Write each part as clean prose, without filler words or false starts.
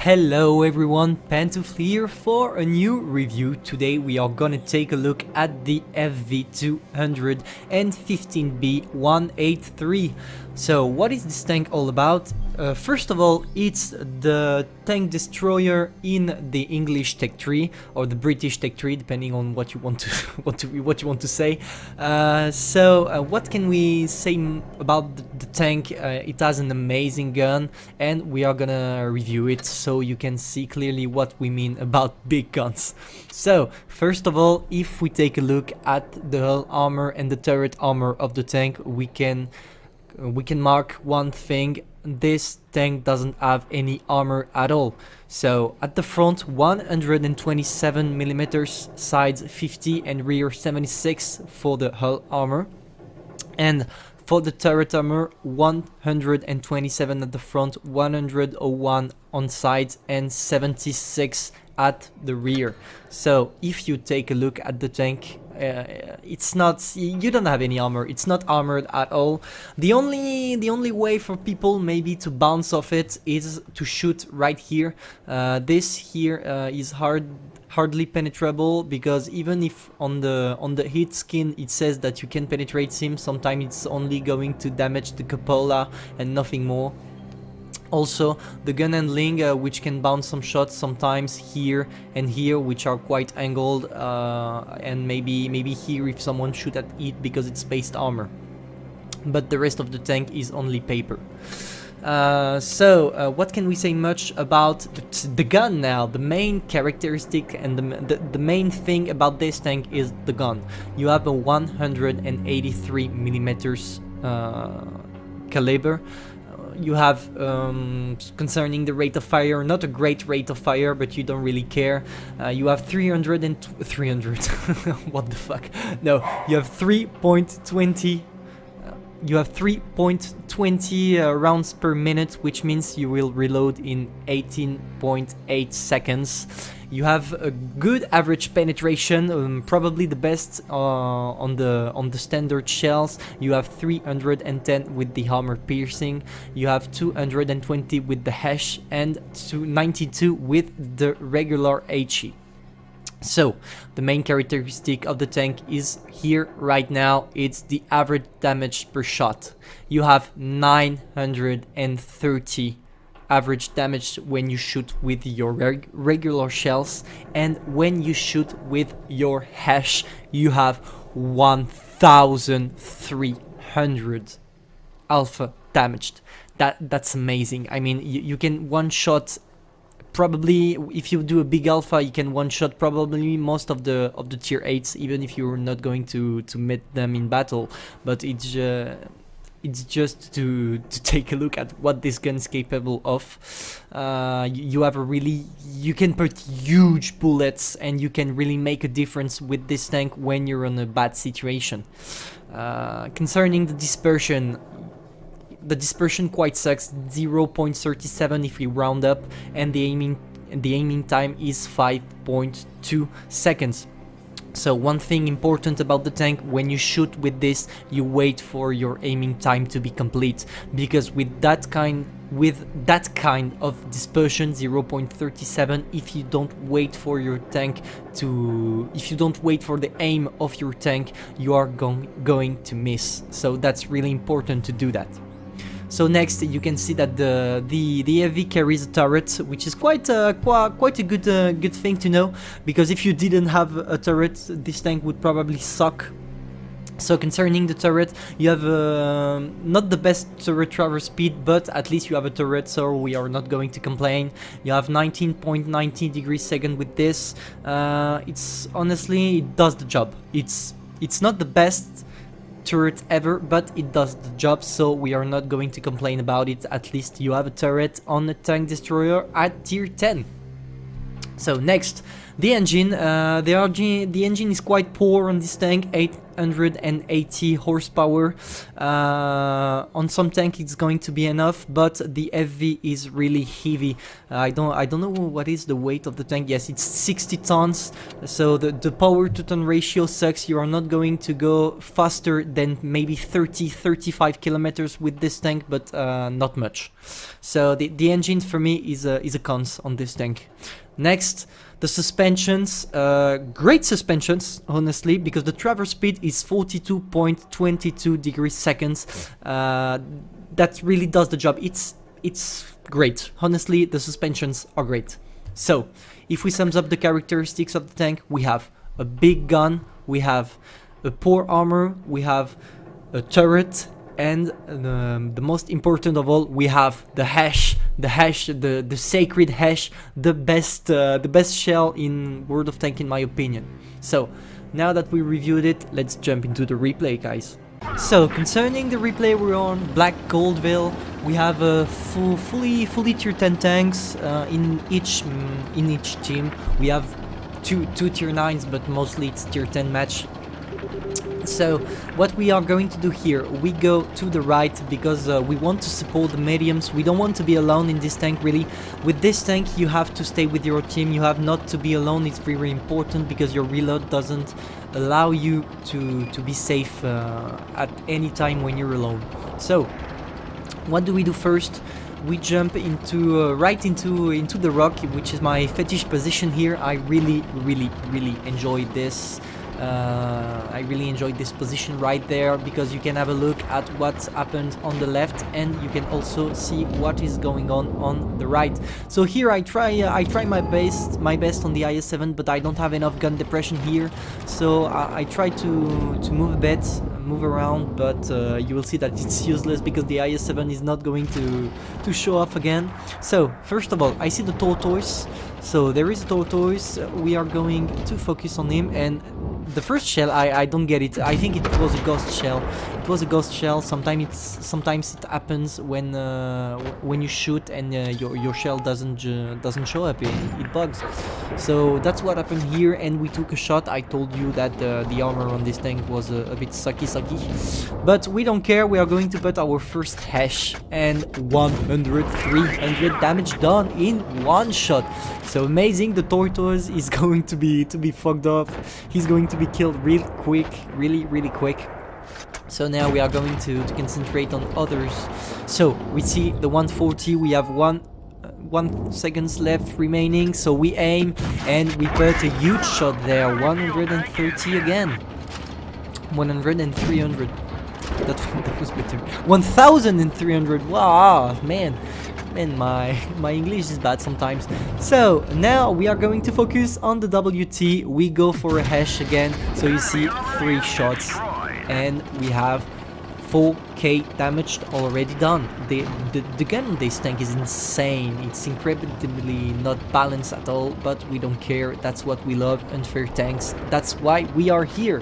Hello everyone, Pantoufleee here for a new review. Today we are gonna take a look at the Fv215b 183. So what is this tank all about? First of all, it's the tank destroyer in the English tech tree or the British tech tree, depending on what you want to what you want to say. What can we say about the tank? It has an amazing gun, and we are gonna review it so you can see clearly what we mean about big guns. So first of all, if we take a look at the hull armor and the turret armor of the tank, we can mark one thing: this tank doesn't have any armor at all. So at the front, 127 millimeters, sides 50 and rear 76 for the hull armor, and for the turret armor, 127 at the front, 101 on sides and 76 at the rear. So if you take a look at the tank, it's not, you don't have any armor, it's not armored at all. The only way for people maybe to bounce off it is to shoot right here. This here is hardly penetrable, because even if on the hit skin it says that you can penetrate him, sometimes it's only going to damage the cupola and nothing more. Also, the gun handling, which can bounce some shots sometimes here and here, which are quite angled, and maybe here if someone shoot at it because it's spaced armor. But the rest of the tank is only paper. What can we say much about the gun now? The main characteristic and the main thing about this tank is the gun. You have a 183 millimeters caliber. You have, concerning the rate of fire, not a great rate of fire, but you don't really care. You have 300 what the fuck? No, you have 3.20 rounds per minute, which means you will reload in 18.8 seconds. You have a good average penetration, probably the best on the standard shells. You have 310 with the armor piercing. You have 220 with the hash and 92 with the regular HE. So the main characteristic of the tank is here right now. It's the average damage per shot. You have 930 average damage when you shoot with your regular shells, and when you shoot with your hash you have 1300 alpha damaged. That's amazing. I mean, you can one shot, probably if you do a big alpha, you can one shot probably most of the tier 8s, even if you're not going to meet them in battle. But it's just to take a look at what this gun is capable of. You have you can put huge bullets, and you can really make a difference with this tank when you're in a bad situation. Concerning the dispersion quite sucks. 0.37 if we round up, and the aiming time is 5.2 seconds. So one thing important about the tank: when you shoot with this, you wait for your aiming time to be complete, because with that kind of dispersion, 0.37, if you don't wait for your tank if you don't wait for the aim of your tank, you are going to miss. So that's really important to do that. So next, you can see that the FV carries a turret, which is quite a good thing to know, because if you didn't have a turret, this tank would probably suck. So concerning the turret, you have not the best turret traverse speed, but at least you have a turret, so we are not going to complain. You have 19.90 degrees second with this. It's honestly, it does the job. It's not the best turret ever, but it does the job, so we are not going to complain about it. At least you have a turret on a tank destroyer at tier 10. So next, the engine. The engine is quite poor on this tank. 180 horsepower. On some tank it's going to be enough, but the FV is really heavy. I don't know what is the weight of the tank. Yes, it's 60 tons, so the power to ton ratio sucks. You are not going to go faster than maybe 30-35 kilometers with this tank, but not much. So the engine for me is a cons on this tank. Next, the suspensions, great suspensions, honestly, because the traverse speed is 42.22 degrees seconds. That really does the job. It's great. Honestly, the suspensions are great. So, if we sums up the characteristics of the tank, we have a big gun, we have a poor armor, we have a turret, and the most important of all, we have the hash, the sacred hash, the best shell in World of Tank in my opinion. So now that we reviewed it, let's jump into the replay, guys. So concerning the replay, we're on Black Goldville. We have a fully tier 10 tanks in each team. We have two tier 9s, but mostly it's tier 10 match. So what we are going to do here, we go to the right because we want to support the mediums. We don't want to be alone in this tank, really. With this tank you have to stay with your team, you have not to be alone. It's very important because your reload doesn't allow you to be safe at any time when you're alone. So what do we do first? We jump into right into the rock, which is my fetish position here. I really enjoy this. I really enjoyed this position right there because you can have a look at what's happened on the left and you can also see what is going on the right. So here I try my best on the IS-7, but I don't have enough gun depression here, so I try to move a bit, move around, but you will see that it's useless because the IS-7 is not going to show off again. So first of all, I see the tortoise. So there is a tortoise, we are going to focus on him, and the first shell, I don't get it. I think it was a ghost shell. It was a ghost shell. Sometimes it happens when you shoot and your shell doesn't show up. It bugs. So that's what happened here, and we took a shot. I told you that the armor on this tank was a bit sucky, but we don't care. We are going to put our first hash, and 300 damage done in one shot. So amazing. The tortoise is going to be fucked off. He's going to be killed real quick, really quick. So now we are going to concentrate on others. So we see the 140. We have 1 seconds left remaining. So we aim and we put a huge shot there. 130 again. 100 and 300. That was better. 1,300. Wow, man, my English is bad sometimes. So now we are going to focus on the WT. We go for a hash again. So you see 3 shots and we have 4k damage already done. The gun on this tank is insane. It's incredibly not balanced at all, but we don't care. That's what we love, unfair tanks. That's why we are here.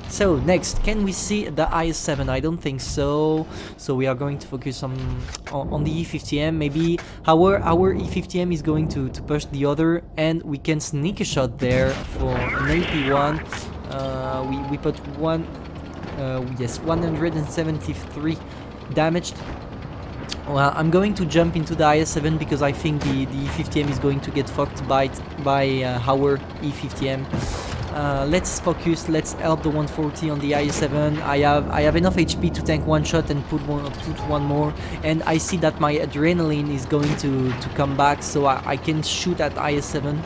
So next, can we see the IS-7? I don't think so. So we are going to focus on the E50M. Maybe our E50M is going to push the other, and we can sneak a shot there for an AP1. We put 173 damaged. Well, I'm going to jump into the IS-7 because I think the E50M is going to get fucked by our E50M. Let's focus, let's help the 140 on the IS-7. I have enough HP to tank one shot and put one more, and I see that my adrenaline is going to come back, so I can shoot at IS-7.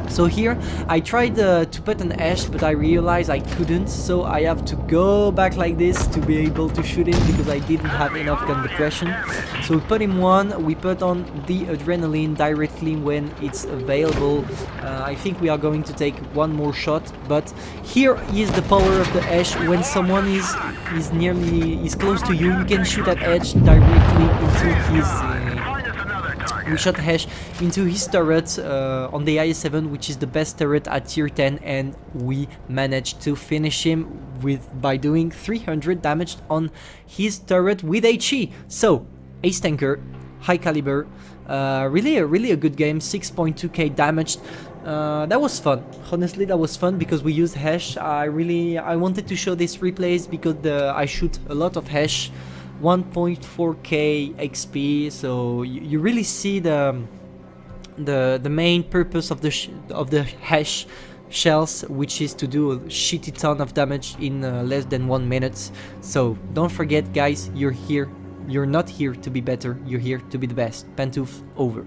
So here I tried to put an ash, but I realized I couldn't, so I have to go back like this to be able to shoot him because I didn't have enough gun depression. So we put him one, we put on the adrenaline directly when it's available. I think we are going to take one more shot, but here is the power of the ash. When someone is close to you, you can shoot at edge directly into his we shot hash into his turret on the IS-7, which is the best turret at tier 10, and we managed to finish him by doing 300 damage on his turret with HE. So ace tanker, high caliber, really a good game. 6.2k damage. That was fun. Honestly, that was fun because we used hash. I wanted to show these replays because I shoot a lot of hash, 1.4k XP. So you really see the main purpose of the hash shells, which is to do a shitty ton of damage in less than 1 minute. So don't forget, guys, you're here. You're not here to be better. You're here to be the best. Pantouf over.